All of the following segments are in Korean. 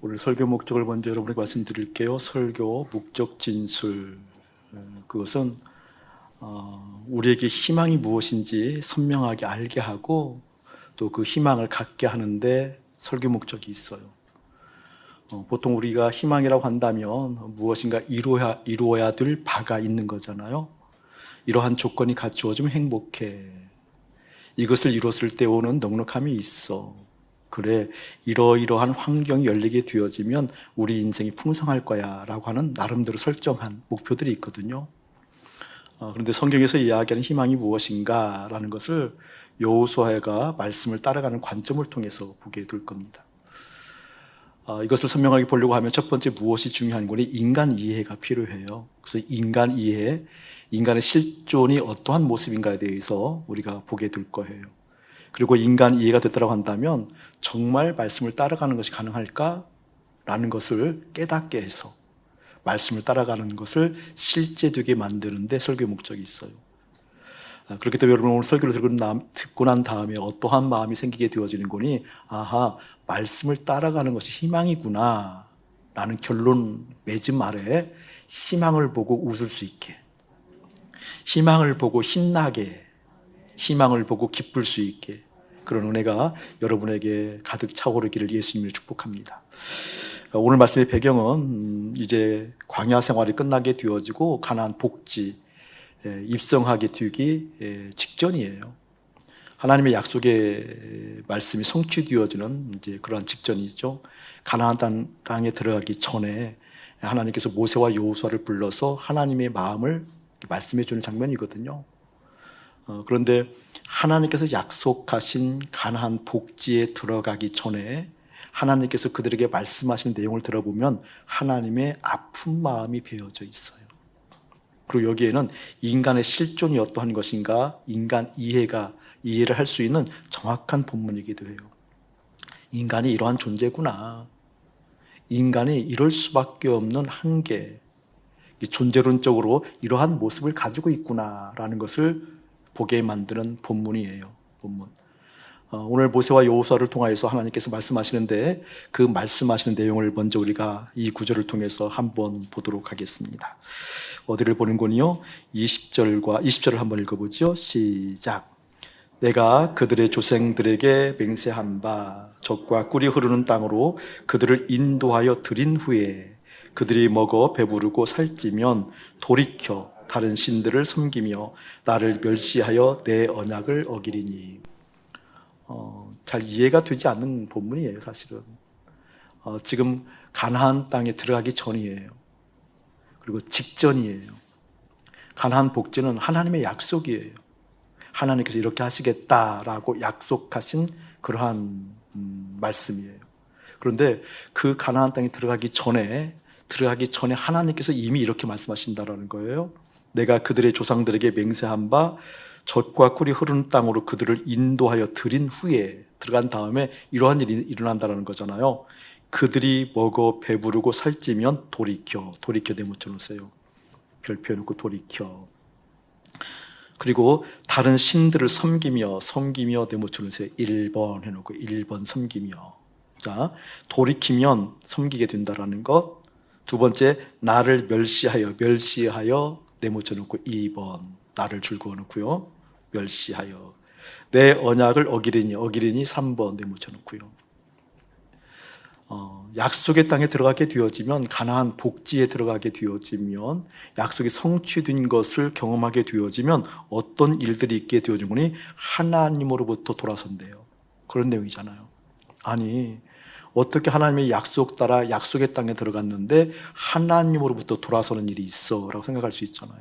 오늘 설교 목적을 먼저 여러분에게 말씀드릴게요. 설교 목적 진술. 그것은 우리에게 희망이 무엇인지 선명하게 알게 하고 또 그 희망을 갖게 하는데 설교 목적이 있어요. 보통 우리가 희망이라고 한다면 무엇인가 이루어야 될 바가 있는 거잖아요. 이러한 조건이 갖추어지면 행복해. 이것을 이뤘을 때 오는 넉넉함이 있어. 그래, 이러이러한 환경이 열리게 되어지면 우리 인생이 풍성할 거야 라고 하는 나름대로 설정한 목표들이 있거든요. 그런데 성경에서 이야기하는 희망이 무엇인가 라는 것을 여호수아가 말씀을 따라가는 관점을 통해서 보게 될 겁니다. 이것을 선명하게 보려고 하면 첫 번째 무엇이 중요한 거니? 인간 이해가 필요해요. 그래서 인간 이해, 인간의 실존이 어떠한 모습인가에 대해서 우리가 보게 될 거예요. 그리고 인간 이해가 됐다고 한다면 정말 말씀을 따라가는 것이 가능할까? 라는 것을 깨닫게 해서 말씀을 따라가는 것을 실제되게 만드는 데 설교 목적이 있어요. 그렇기 때문에 여러분 오늘 설교를 듣고 난 다음에 어떠한 마음이 생기게 되어지는 거니? 아하, 말씀을 따라가는 것이 희망이구나 라는 결론 맺은 말에 희망을 보고 웃을 수 있게, 희망을 보고 신나게, 희망을 보고 기쁠 수 있게 그런 은혜가 여러분에게 가득 차오르기를 예수님을 축복합니다. 오늘 말씀의 배경은 이제 광야 생활이 끝나게 되어지고 가나안 복지 입성하게 되기 직전이에요. 하나님의 약속의 말씀이 성취되어지는 이제 그러한 직전이죠. 가나안 땅에 들어가기 전에 하나님께서 모세와 여호수아를 불러서 하나님의 마음을 말씀해 주는 장면이거든요. 그런데 하나님께서 약속하신 가나안 복지에 들어가기 전에 하나님께서 그들에게 말씀하시는 내용을 들어보면 하나님의 아픈 마음이 배어져 있어요. 그리고 여기에는 인간의 실존이 어떠한 것인가, 인간 이해를 할 수 있는 정확한 본문이기도 해요. 인간이 이러한 존재구나. 인간이 이럴 수밖에 없는 한계, 존재론적으로 이러한 모습을 가지고 있구나라는 것을 보게 만드는 본문이에요. 본문. 오늘 모세와 여호수아를 통하여서 하나님께서 말씀하시는데 그 말씀하시는 내용을 먼저 우리가 이 구절을 통해서 한번 보도록 하겠습니다. 어디를 보는 거니요? 20절을 한번 읽어보죠. 시작. 내가 그들의 조상들에게 맹세한 바 젖과 꿀이 흐르는 땅으로 그들을 인도하여 들인 후에 그들이 먹어 배부르고 살찌면 돌이켜 다른 신들을 섬기며 나를 멸시하여 내 언약을 어기리니. 잘 이해가 되지 않는 본문이에요, 사실은. 지금 가나안 땅에 들어가기 전이에요. 그리고 직전이에요. 가나안 복지는 하나님의 약속이에요. 하나님께서 이렇게 하시겠다라고 약속하신 그러한 말씀이에요. 그런데 그 가나안 땅에 들어가기 전에 하나님께서 이미 이렇게 말씀하신다라는 거예요. 내가 그들의 조상들에게 맹세한 바 젖과 꿀이 흐르는 땅으로 그들을 인도하여 들인 후에 들어간 다음에 이러한 일이 일어난다는 거잖아요. 그들이 먹어 배부르고 살찌면 돌이켜 내묻혀 놓으세요. 별표 해놓고 돌이켜. 그리고 다른 신들을 섬기며 내묻혀 놓으세요. 1번 해놓고 1번 섬기며. 자, 돌이키면 섬기게 된다라는 것. 두 번째, 나를 멸시하여 내묻혀 놓고 2번 나를 줄 그어 놓고요. 멸시하여 내 언약을 어기리니 3번 내묻혀 놓고요. 약속의 땅에 들어가게 되어지면, 가나안 복지에 들어가게 되어지면, 약속이 성취된 것을 경험하게 되어지면 어떤 일들이 있게 되어진 거니? 하나님으로부터 돌아선대요. 그런 내용이잖아요. 아니, 어떻게 하나님의 약속 따라 약속의 땅에 들어갔는데 하나님으로부터 돌아서는 일이 있어 라고 생각할 수 있잖아요.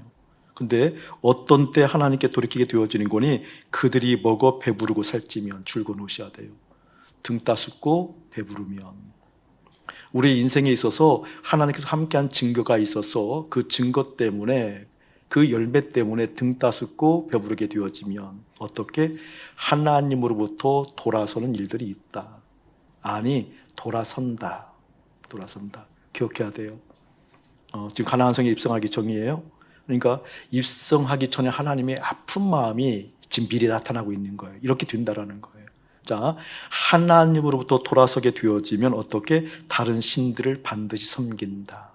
근데 어떤 때 하나님께 돌이키게 되어지는 거니? 그들이 먹어 배부르고 살찌면 줄거 놓으셔야 돼요. 등 따숩고 배부르면. 우리 인생에 있어서 하나님께서 함께한 증거가 있어서 그 증거 때문에, 그 열매 때문에 등 따숩고 배부르게 되어지면 어떻게? 하나님으로부터 돌아서는 일들이 있다. 아니, 돌아선다. 기억해야 돼요. 지금 가나안 성에 입성하기 전이에요. 그러니까 입성하기 전에 하나님의 아픈 마음이 지금 미리 나타나고 있는 거예요. 이렇게 된다라는 거예요. 자, 하나님으로부터 돌아서게 되어지면 어떻게? 다른 신들을 반드시 섬긴다.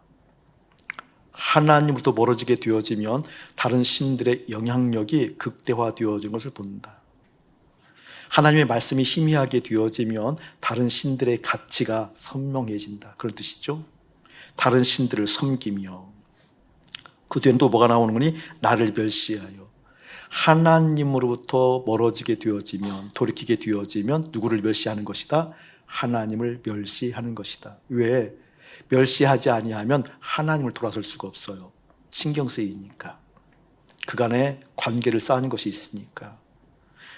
하나님으로부터 멀어지게 되어지면 다른 신들의 영향력이 극대화되어진 것을 본다. 하나님의 말씀이 희미하게 되어지면 다른 신들의 가치가 선명해진다. 그런 뜻이죠. 다른 신들을 섬기며, 그 뒤엔 또 뭐가 나오는 거니? 나를 멸시하여. 하나님으로부터 멀어지게 되어지면, 돌이키게 되어지면 누구를 멸시하는 것이다? 하나님을 멸시하는 것이다. 왜? 멸시하지 아니하면 하나님을 돌아설 수가 없어요. 신경 쓰이니까. 그간의 관계를 쌓는 것이 있으니까.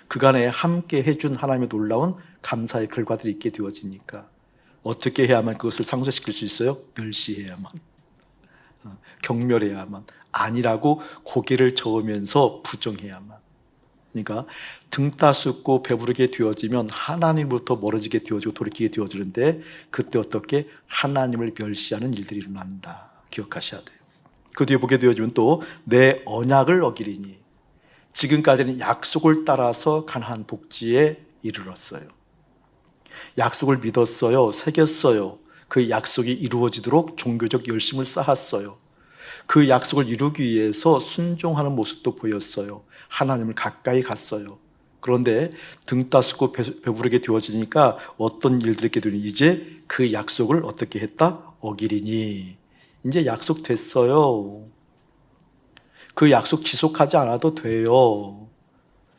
그간에 함께 해준 하나님의 놀라운 감사의 결과들이 있게 되어지니까. 어떻게 해야만 그것을 상쇄시킬 수 있어요? 멸시해야만, 경멸해야만, 아니라고 고개를 저으면서 부정해야만. 그러니까 등 따숩고 배부르게 되어지면 하나님부터 멀어지게 되어지고 돌이키게 되어지는데, 그때 어떻게? 하나님을 멸시하는 일들이 일어난다. 기억하셔야 돼요. 그 뒤에 보게 되어지면 또 내 언약을 어기리니. 지금까지는 약속을 따라서 가나안 복지에 이르렀어요. 약속을 믿었어요. 새겼어요. 그 약속이 이루어지도록 종교적 열심을 쌓았어요. 그 약속을 이루기 위해서 순종하는 모습도 보였어요. 하나님을 가까이 갔어요. 그런데 등 따숩고 배부르게 되어지니까 어떤 일들이 있게 되니? 이제 그 약속을 어떻게 했다? 어기리니. 이제 약속됐어요. 그 약속 지속하지 않아도 돼요.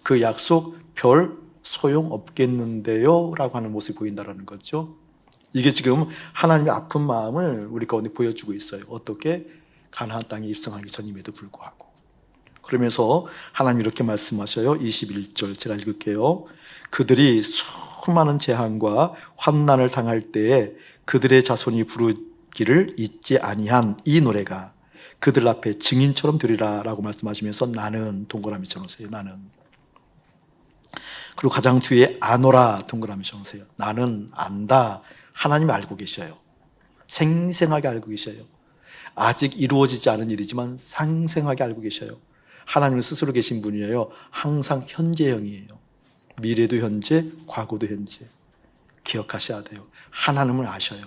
그 약속 별 소용 없겠는데요? 라고 하는 모습이 보인다는 거죠. 이게 지금 하나님의 아픈 마음을 우리 가운데 보여주고 있어요. 어떻게? 가나안 땅에 입성하기 전임에도 불구하고. 그러면서 하나님 이렇게 말씀하셔요. 21절 제가 읽을게요. 그들이 수많은 재앙과 환난을 당할 때에 그들의 자손이 부르기를 잊지 아니한 이 노래가 그들 앞에 증인처럼 되리라 라고 말씀하시면서 나는 동그라미 쳐놓으세요. 나는. 그리고 가장 뒤에 아노라 동그라미 쳐놓으세요. 나는 안다. 하나님이 알고 계셔요. 생생하게 알고 계셔요. 아직 이루어지지 않은 일이지만 생생하게 알고 계셔요. 하나님은 스스로 계신 분이에요. 항상 현재형이에요. 미래도 현재, 과거도 현재. 기억하셔야 돼요. 하나님을 아셔요.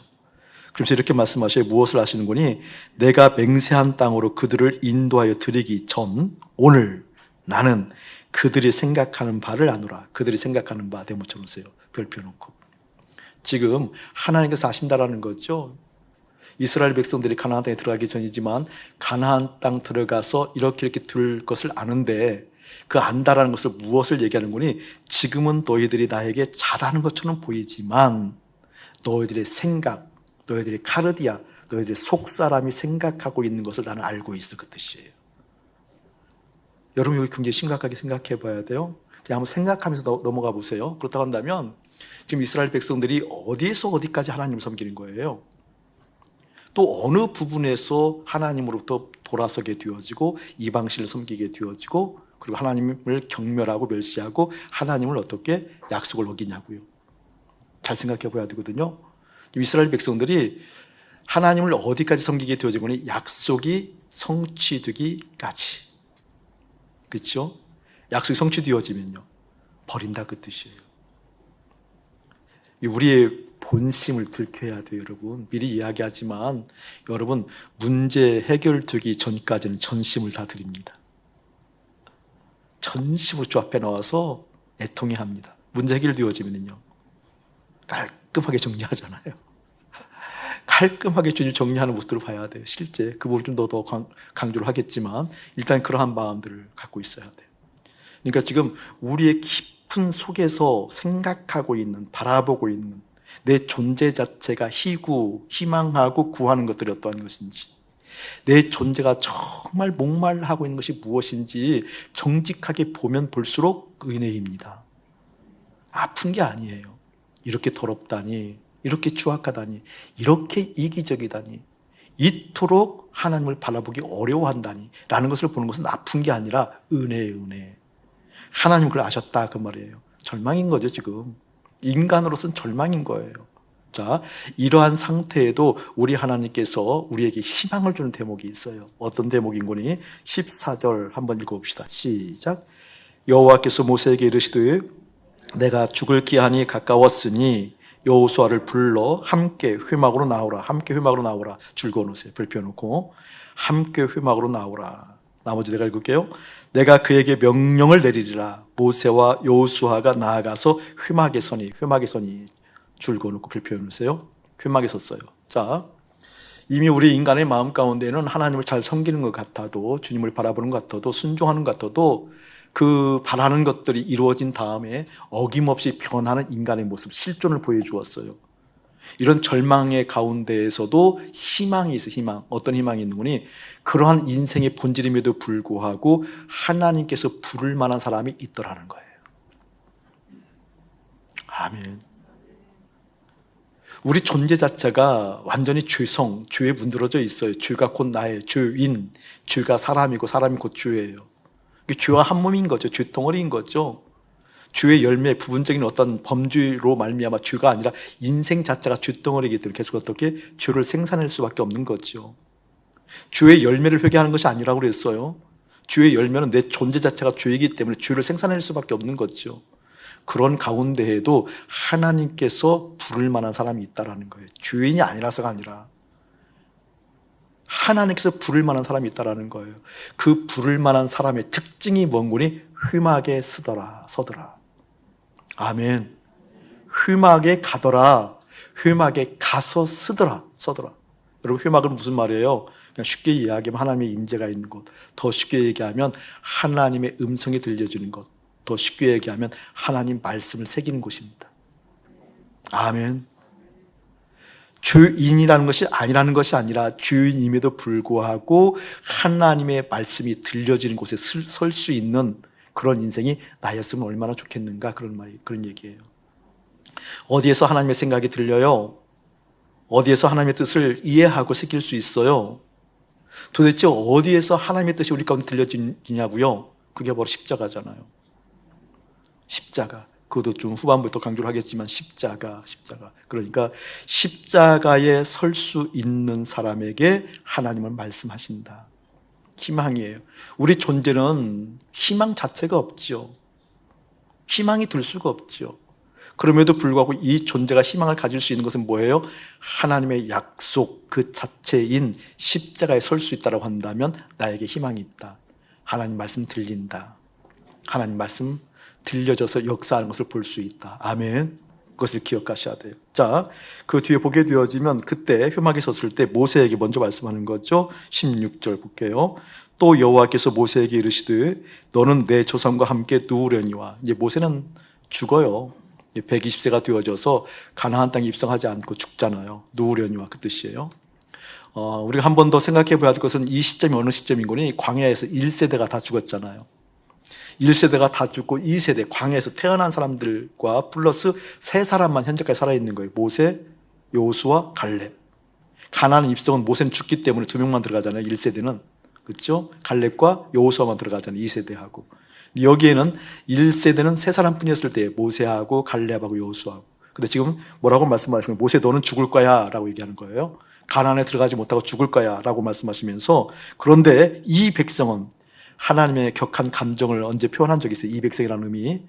그래서 이렇게 말씀하셔요. 무엇을 하시는 거니? 내가 맹세한 땅으로 그들을 인도하여 드리기 전 오늘 나는 그들이 생각하는 바를 아노라. 그들이 생각하는 바 대못 쳐놓으세요. 별표 놓고. 지금 하나님께서 아신다라는 거죠. 이스라엘 백성들이 가나안 땅에 들어가기 전이지만 가나안 땅 들어가서 이렇게 될 것을 아는데, 그 안다라는 것을 무엇을 얘기하는 거니? 지금은 너희들이 나에게 잘하는 것처럼 보이지만 너희들의 생각, 너희들의 카르디아, 너희들의 속사람이 생각하고 있는 것을 나는 알고 있어. 그 뜻이에요. 여러분, 여기 굉장히 심각하게 생각해 봐야 돼요. 그냥 한번 생각하면서 넘어가 보세요. 그렇다고 한다면 지금 이스라엘 백성들이 어디에서 어디까지 하나님을 섬기는 거예요? 또 어느 부분에서 하나님으로부터 돌아서게 되어지고 이방신을 섬기게 되어지고, 그리고 하나님을 경멸하고 멸시하고 하나님을 어떻게 약속을 어기냐고요. 잘 생각해 봐야 되거든요. 이스라엘 백성들이 하나님을 어디까지 섬기게 되어진 거니? 약속이 성취되기까지. 그렇죠? 약속이 성취되어지면요, 버린다 그 뜻이에요. 우리의 본심을 들켜야 돼요. 여러분, 미리 이야기하지만 여러분, 문제 해결되기 전까지는 전심을 다 드립니다. 전심으로 주 앞에 나와서 애통해 합니다. 문제 해결되어지면요 깔끔하게 정리하잖아요. 깔끔하게 주님 정리하는 모습들을 봐야 돼요. 실제 그 부분 좀 더 강조를 하겠지만 일단 그러한 마음들을 갖고 있어야 돼요. 그러니까 지금 우리의 깊은 속에서 생각하고 있는, 바라보고 있는 내 존재 자체가 희망하고 구하는 것들이 어떠한 것인지, 내 존재가 정말 목말라하고 있는 것이 무엇인지 정직하게 보면 볼수록 은혜입니다. 아픈 게 아니에요. 이렇게 더럽다니, 이렇게 추악하다니, 이렇게 이기적이다니, 이토록 하나님을 바라보기 어려워한다니 라는 것을 보는 것은 아픈 게 아니라 은혜예요. 은혜. 하나님 그걸 아셨다 그 말이에요. 절망인 거죠. 지금 인간으로서는 절망인 거예요. 자, 이러한 상태에도 우리 하나님께서 우리에게 희망을 주는 대목이 있어요. 어떤 대목인 거니? 14절 한번 읽어봅시다. 시작. 여호와께서 모세에게 이르시되 내가 죽을 기한이 가까웠으니 여호수아를 불러 함께 회막으로 나오라. 함께 회막으로 나오라. 줄 그어놓으세요. 별 펴놓고 함께 회막으로 나오라. 나머지 내가 읽을게요. 내가 그에게 명령을 내리리라. 모세와 여호수아가 나아가서 회막에 서니 줄 그어놓고 별 펴놓으세요. 회막에 섰어요. 자, 이미 우리 인간의 마음 가운데는 하나님을 잘 섬기는 것 같아도, 주님을 바라보는 것 같아도, 순종하는 것 같아도 그 바라는 것들이 이루어진 다음에 어김없이 변하는 인간의 모습, 실존을 보여주었어요. 이런 절망의 가운데에서도 희망이 있어요. 희망. 어떤 희망이 있는 거니? 그러한 인생의 본질임에도 불구하고 하나님께서 부를 만한 사람이 있더라는 거예요. 아멘. 우리 존재 자체가 완전히 죄에 문드러져 있어요. 죄가 곧 나의 죄인, 죄가 사람이고 사람이 곧 죄예요. 죄와 한 몸인 거죠. 죄 덩어리인 거죠. 죄의 열매, 부분적인 어떤 범죄로 말미암아 죄가 아니라 인생 자체가 죄 덩어리이기 때문에 계속 어떻게 죄를 생산할 수밖에 없는 거죠. 죄의 열매를 회개하는 것이 아니라고 그랬어요. 죄의 열매는 내 존재 자체가 죄이기 때문에 죄를 생산할 수밖에 없는 거죠. 그런 가운데에도 하나님께서 부를 만한 사람이 있다는 거예요. 죄인이 아니라서가 아니라 하나님께서 부를 만한 사람이 있다는 거예요. 그 부를 만한 사람의 특징이 뭔고니? 회막에 서더라. 아멘. 회막에 가더라. 회막에 가서 서더라. 여러분, 회막은 무슨 말이에요? 그냥 쉽게 이야기하면 하나님의 임재가 있는 곳. 더 쉽게 얘기하면 하나님의 음성이 들려지는 곳. 더 쉽게 얘기하면 하나님 말씀을 새기는 곳입니다. 아멘. 죄인이라는 것이 아니라는 것이 아니라 죄인임에도 불구하고 하나님의 말씀이 들려지는 곳에 설 수 있는 그런 인생이 나였으면 얼마나 좋겠는가, 그런 얘기예요. 어디에서 하나님의 생각이 들려요? 어디에서 하나님의 뜻을 이해하고 새길 수 있어요? 도대체 어디에서 하나님의 뜻이 우리 가운데 들려지냐고요? 그게 바로 십자가잖아요. 십자가. 그것도 좀 후반부터 강조를 하겠지만 십자가. 그러니까 십자가에 설 수 있는 사람에게 하나님은 말씀하신다. 희망이에요. 우리 존재는 희망 자체가 없지요. 희망이 들 수가 없지요. 그럼에도 불구하고 이 존재가 희망을 가질 수 있는 것은 뭐예요? 하나님의 약속 그 자체인 십자가에 설 수 있다고 한다면 나에게 희망이 있다. 하나님 말씀 들린다. 하나님 말씀 들려져서 역사하는 것을 볼 수 있다. 아멘. 그것을 기억하셔야 돼요. 자, 그 뒤에 보게 되어지면 그때 회막에 섰을 때 모세에게 먼저 말씀하는 거죠. 16절 볼게요. 또 여호와께서 모세에게 이르시되 너는 내 조상과 함께 누우려니와. 이제 모세는 죽어요. 120세가 되어져서 가나안 땅에 입성하지 않고 죽잖아요. 누우려니와 그 뜻이에요. 우리가 한 번 더 생각해 봐야 될 것은 이 시점이 어느 시점인 거니? 광야에서 1세대가 다 죽었잖아요. 1세대가 다 죽고 2세대 광야에서 태어난 사람들과 플러스 3사람만 현재까지 살아있는 거예요. 모세, 여호수아, 갈렙. 가나안 입성은 모세는 죽기 때문에 2명만 들어가잖아요. 1세대는. 그렇죠? 갈렙과 여호수아만 들어가잖아요. 2세대하고. 여기에는 1세대는 3사람 뿐이었을 때 모세하고 갈렙하고 여호수아하고. 근데 지금 뭐라고 말씀하시는 거예요? 모세 너는 죽을 거야 라고 얘기하는 거예요. 가나안에 들어가지 못하고 죽을 거야 라고 말씀하시면서, 그런데 이 백성은 하나님의 격한 감정을 언제 표현한 적이 있어요? 이 백성이라는 의미.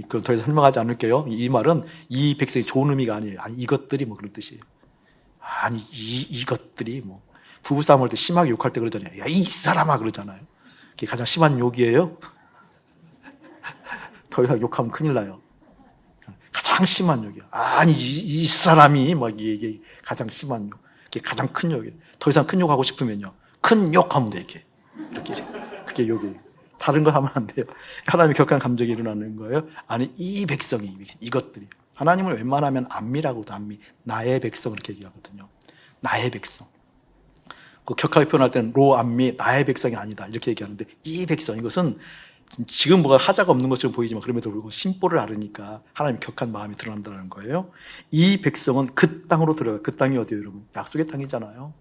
그건 더 이상 설명하지 않을게요. 이 말은 이 백성이 좋은 의미가 아니에요. 아니, 이것들이 뭐 그런 뜻이에요. 아니, 이것들이 뭐 부부싸움 할 때 심하게 욕할 때 그러잖아요. 야, 이 사람아 그러잖아요. 그게 가장 심한 욕이에요. 더 이상 욕하면 큰일 나요. 가장 심한 욕이에요. 아니, 이 사람이 막 이게 가장 심한 욕. 그게 가장 큰 욕이에요. 더 이상 큰 욕하고 싶으면요. 큰 욕하면 돼, 이렇게. 그게 욕이에요. 다른 거 하면 안 돼요. 하나님의 격한 감정이 일어나는 거예요. 아니, 이 백성이, 이것들이. 하나님을 웬만하면 안미라고도 안미. 나의 백성 이렇게 얘기하거든요. 나의 백성. 그 격하게 표현할 때는 로 안미, 나의 백성이 아니다. 이렇게 얘기하는데 이 백성, 이것은 지금 뭐가 하자가 없는 것처럼 보이지만 그럼에도 불구하고 심보를 알으니까 하나님의 격한 마음이 드러난다는 거예요. 이 백성은 그 땅으로 들어가. 그 땅이 어디예요, 여러분? 약속의 땅이잖아요.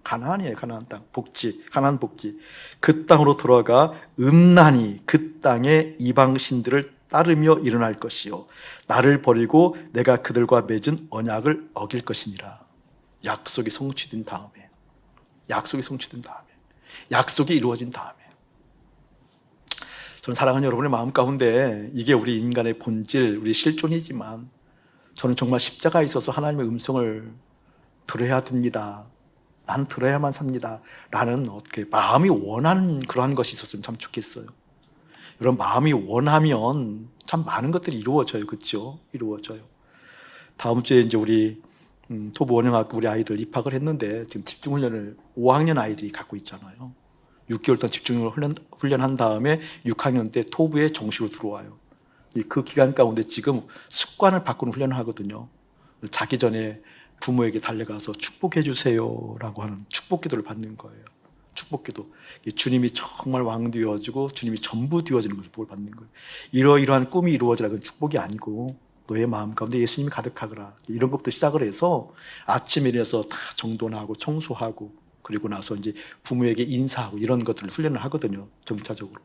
가나안이에요. 가나안 땅. 복지. 가나안 복지. 그 땅으로 들어가 음란히 그 땅의 이방 신들을 따르며 일어날 것이요. 나를 버리고 내가 그들과 맺은 언약을 어길 것이니라. 약속이 성취된 다음에. 약속이 성취된 다음에. 약속이 이루어진 다음에. 저는 사랑하는 여러분의 마음 가운데 이게 우리 인간의 본질, 우리 실존이지만 저는 정말 십자가에 있어서 하나님의 음성을 들어야 됩니다. 나는 들어야만 삽니다. 라는 어떻게 마음이 원하는 그러한 것이 있었으면 참 좋겠어요. 이런 마음이 원하면 참 많은 것들이 이루어져요. 그렇죠? 이루어져요. 다음 주에 이제 우리 토부 원영학교 우리 아이들 입학을 했는데 지금 집중훈련을 5학년 아이들이 갖고 있잖아요. 6개월 동안 집중을 훈련한 다음에 6학년 때 토부에 정식으로 들어와요. 그 기간 가운데 지금 습관을 바꾸는 훈련을 하거든요. 자기 전에 부모에게 달려가서 축복해 주세요라고 하는 축복 기도를 받는 거예요. 축복 기도. 주님이 정말 왕 되어지고 주님이 전부 되어지는 것을 복을 받는 거예요. 이러이러한 꿈이 이루어지라는 축복이 아니고 너의 마음 가운데 예수님이 가득하거라. 이런 것부터 시작을 해서 아침에 일어나서 다 정돈하고 청소하고 그리고 나서 이제 부모에게 인사하고 이런 것들을 훈련을 하거든요. 점차적으로.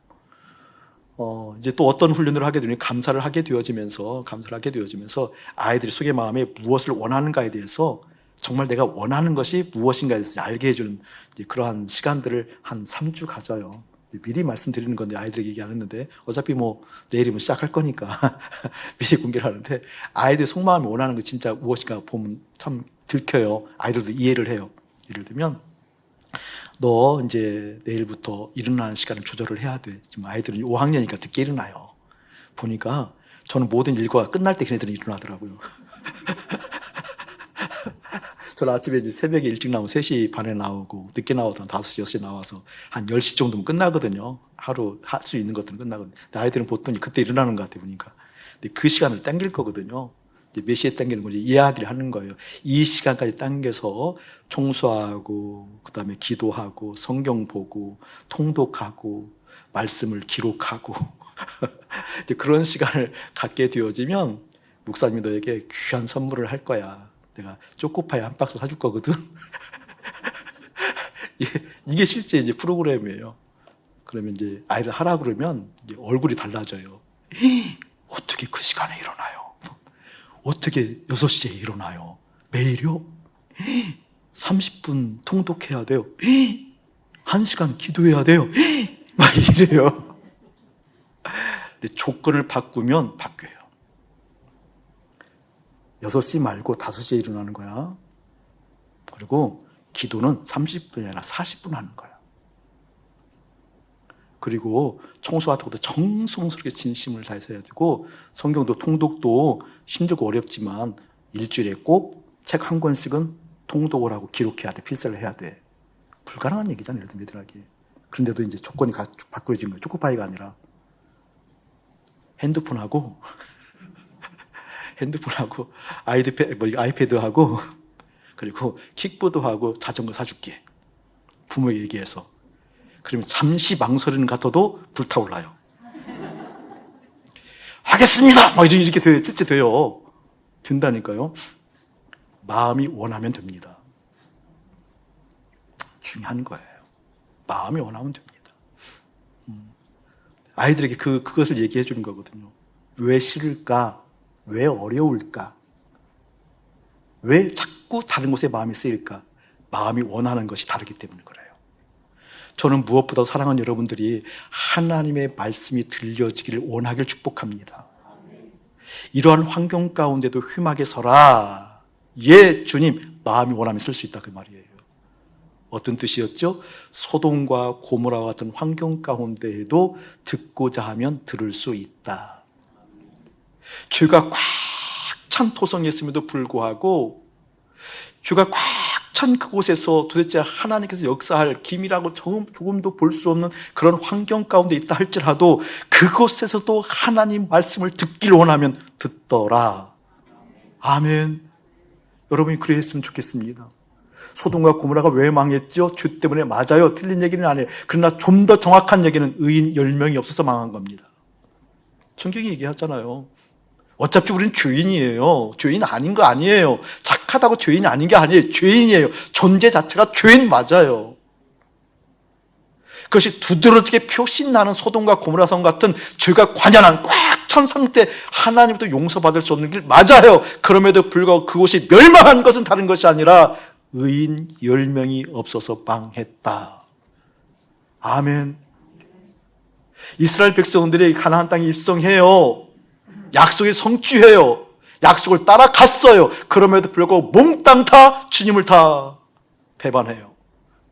이제 또 어떤 훈련을 하게 되니 감사를 하게 되어지면서 아이들이 속의 마음에 무엇을 원하는가에 대해서 정말 내가 원하는 것이 무엇인가에 대해서 알게 해주는 그러한 시간들을 한 3주 가져요. 미리 말씀드리는 건데 아이들에게 얘기 안 했는데 어차피 뭐 내일이면 시작할 거니까 미리 공개를 하는데 아이들 속마음이 원하는 거 진짜 무엇인가 보면 참 들켜요. 아이들도 이해를 해요. 예를 들면 너 이제 내일부터 일어나는 시간을 조절을 해야 돼. 지금 아이들은 5학년이니까 늦게 일어나요. 보니까 저는 모든 일과가 끝날 때 걔네들은 일어나더라고요. 저는 아침에 이제 새벽에 일찍 나오면 3시 반에 나오고 늦게 나와도 한 5시, 6시에 나와서 한 10시 정도면 끝나거든요. 하루 할 수 있는 것들은 끝나거든요. 근데 아이들은 보통 그때 일어나는 것 같아요, 보니까. 근데 그 시간을 당길 거거든요. 이제 몇 시에 당기는 건지 이야기를 하는 거예요. 이 시간까지 당겨서 청소하고, 그 다음에 기도하고, 성경 보고, 통독하고, 말씀을 기록하고, 이제 그런 시간을 갖게 되어지면 목사님이 너에게 귀한 선물을 할 거야. 내가 초코파이 한 박스 사줄 거거든. 이게 실제 이제 프로그램이에요. 그러면 이제 아이들 하라 그러면 이제 얼굴이 달라져요. 어떻게 그 시간에 일어나요? 어떻게 6시에 일어나요? 매일요? 30분 통독해야 돼요. 1시간 기도해야 돼요. 막 이래요. 근데 조건을 바꾸면 바뀌어요. 6시 말고 5시에 일어나는 거야. 그리고 기도는 30분이 아니라 40분 하는 거야. 그리고 청소 같은 것도 정성스럽게 진심을 다해서 해야 되고 성경도 통독도 힘들고 어렵지만 일주일에 꼭 책 한 권씩은 통독을 하고 기록해야 돼. 필사를 해야 돼. 불가능한 얘기잖아요. 예를 들면 애들에게. 그런데도 이제 조건이 바꾸어진 거예요. 초코파이가 아니라 핸드폰하고 아이패드하고 그리고 킥보드하고 자전거 사줄게. 부모에게 얘기해서. 그러면 잠시 망설이는 것 같아도 불타올라요. 하겠습니다! 막 이렇게 실제 돼요. 된다니까요. 마음이 원하면 됩니다. 중요한 거예요. 마음이 원하면 됩니다. 아이들에게 그것을 얘기해 주는 거거든요. 왜 싫을까? 왜 어려울까? 왜 자꾸 다른 곳에 마음이 쓰일까? 마음이 원하는 것이 다르기 때문에 그래요. 저는 무엇보다 사랑하는 여러분들이 하나님의 말씀이 들려지기를 원하길 축복합니다. 이러한 환경 가운데도 휘막에 서라. 예, 주님, 마음이 원하면 쓸 수 있다 그 말이에요. 어떤 뜻이었죠? 소돔과 고모라와 같은 환경 가운데에도 듣고자 하면 들을 수 있다. 죄가 꽉 찬 토성이었음에도 불구하고 죄가 꽉 찬 그곳에서 도대체 하나님께서 역사할 기밀하고 조금도 볼 수 없는 그런 환경 가운데 있다 할지라도 그곳에서도 하나님 말씀을 듣기를 원하면 듣더라. 아멘. 여러분이 그래 했으면 좋겠습니다. 소돔과 고모라가 왜 망했죠? 죄 때문에. 맞아요. 틀린 얘기는 아니에요. 그러나 좀 더 정확한 얘기는 의인 10명이 없어서 망한 겁니다. 성경이 얘기하잖아요. 어차피 우리는 죄인이에요. 죄인 아닌 거 아니에요. 착하다고 죄인이 아닌 게 아니에요. 죄인이에요. 존재 자체가 죄인 맞아요. 그것이 두드러지게 표신나는 소돔과 고모라 성 같은 죄가 관연한 꽉 찬 상태 하나님부터 용서받을 수 없는 길 맞아요. 그럼에도 불구하고 그곳이 멸망한 것은 다른 것이 아니라 의인 10명이 없어서 망했다. 아멘. 이스라엘 백성들이 가나안 땅에 입성해요. 약속이 성취해요. 약속을 따라갔어요. 그럼에도 불구하고 몽땅 다 주님을 다 배반해요.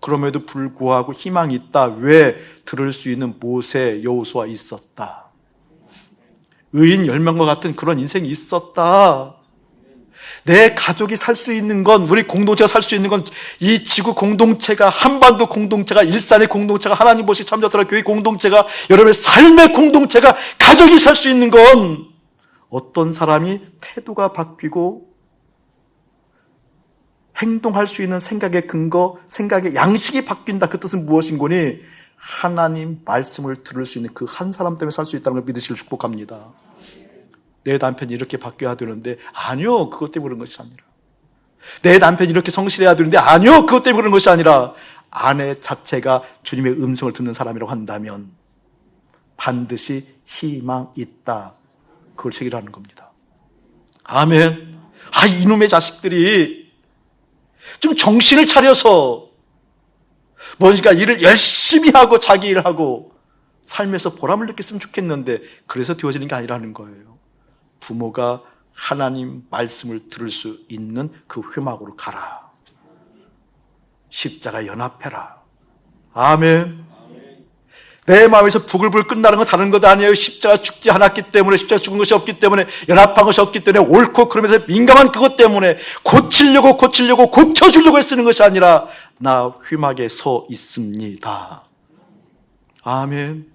그럼에도 불구하고 희망이 있다. 왜? 들을 수 있는 모세, 여호수아 있었다. 의인 10명과 같은 그런 인생이 있었다. 내 가족이 살 수 있는 건, 우리 공동체가 살 수 있는 건, 이 지구 공동체가, 한반도 공동체가, 일산의 공동체가, 하나님 보시 참자더라 교회 공동체가, 여러분의 삶의 공동체가, 가족이 살 수 있는 건 어떤 사람이 태도가 바뀌고 행동할 수 있는 생각의 근거, 생각의 양식이 바뀐다. 그 뜻은 무엇인 거니? 하나님 말씀을 들을 수 있는 그 한 사람 때문에 살 수 있다는 걸 믿으시길 축복합니다. 내 남편이 이렇게 바뀌어야 되는데, 아니요, 그것 때문에 그런 것이 아니라. 내 남편이 이렇게 성실해야 되는데, 아니요, 그것 때문에 그런 것이 아니라, 아내 자체가 주님의 음성을 듣는 사람이라고 한다면 반드시 희망 있다. 그걸 체결하는 겁니다. 아멘. 아, 이놈의 자식들이 좀 정신을 차려서 뭔가 일을 열심히 하고 자기 일을 하고 삶에서 보람을 느꼈으면 좋겠는데, 그래서 되어지는 게 아니라는 거예요. 부모가 하나님 말씀을 들을 수 있는 그 회막으로 가라. 십자가 연합해라. 아멘. 내 마음에서 부글부글 끝나는 건 다른 것 아니에요. 십자가 죽지 않았기 때문에, 십자가 죽은 것이 없기 때문에, 연합한 것이 없기 때문에, 옳고 그러면서 민감한 그것 때문에 고치려고 고쳐주려고 애쓰는 것이 아니라 나 회막에 서 있습니다. 아멘.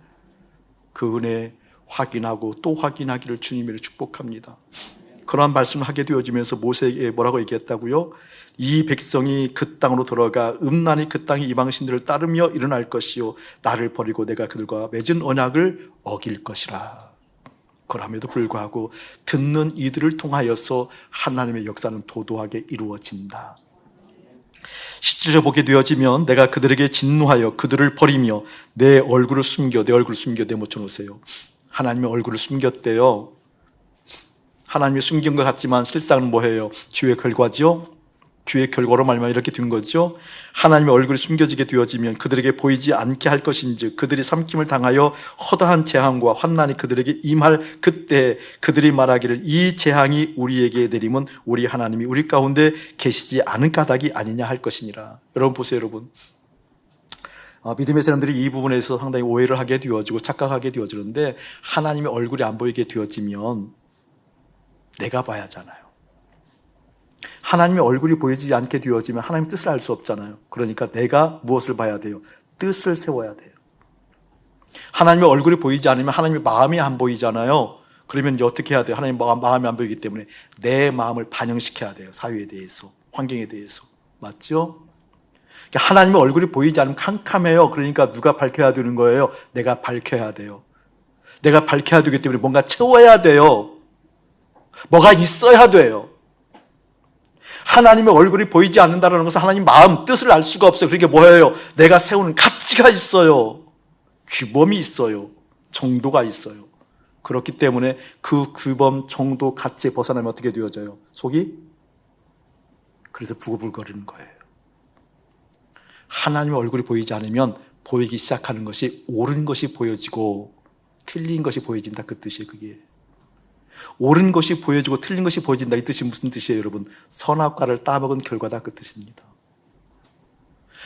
그 은혜 확인하고 또 확인하기를 주님을 축복합니다. 그러한 말씀을 하게 되어지면서 모세에게 뭐라고 얘기했다고요? 이 백성이 그 땅으로 들어가 음란히 그 땅의 이방신들을 따르며 일어날 것이요, 나를 버리고 내가 그들과 맺은 언약을 어길 것이라. 그럼에도 불구하고 듣는 이들을 통하여서 하나님의 역사는 도도하게 이루어진다. 10절에 보게 되어지면 내가 그들에게 진노하여 그들을 버리며 내 얼굴을 숨겨 내모쳐놓으세요. 하나님의 얼굴을 숨겼대요. 하나님이 숨긴 것 같지만 실상은 뭐예요? 죄의 결과죠. 죄의 결과로 말미암아 이렇게 된 거죠. 하나님의 얼굴이 숨겨지게 되어지면 그들에게 보이지 않게 할 것인즉 그들이 삼킴을 당하여 허다한 재앙과 환난이 그들에게 임할 그때 그들이 말하기를 이 재앙이 우리에게 내림은 우리 하나님이 우리 가운데 계시지 않은 까닭이 아니냐 할 것이니라. 여러분 보세요. 여러분, 믿음의 사람들이 이 부분에서 상당히 오해를 하게 되어지고 착각하게 되어지는데, 하나님의 얼굴이 안 보이게 되어지면 내가 봐야 하잖아요. 하나님의 얼굴이 보이지 않게 되어지면 하나님의 뜻을 알 수 없잖아요. 그러니까 내가 무엇을 봐야 돼요? 뜻을 세워야 돼요. 하나님의 얼굴이 보이지 않으면 하나님의 마음이 안 보이잖아요. 그러면 이제 어떻게 해야 돼요? 하나님 마음이 안 보이기 때문에 내 마음을 반영시켜야 돼요. 사회에 대해서, 환경에 대해서. 맞죠? 하나님의 얼굴이 보이지 않으면 캄캄해요. 그러니까 누가 밝혀야 되는 거예요? 내가 밝혀야 돼요. 내가 밝혀야 되기 때문에 뭔가 채워야 돼요. 뭐가 있어야 돼요. 하나님의 얼굴이 보이지 않는다는 것은 하나님 마음, 뜻을 알 수가 없어요. 그게 뭐예요? 내가 세우는 가치가 있어요. 규범이 있어요. 정도가 있어요. 그렇기 때문에 그 규범, 정도, 가치에 벗어나면 어떻게 되어져요? 속이? 그래서 부글부글거리는 거예요. 하나님의 얼굴이 보이지 않으면 보이기 시작하는 것이 옳은 것이 보여지고 틀린 것이 보여진다. 그 뜻이에요. 그게. 옳은 것이 보여지고 틀린 것이 보여진다. 이 뜻이 무슨 뜻이에요, 여러분? 선악과를 따먹은 결과다. 그 뜻입니다.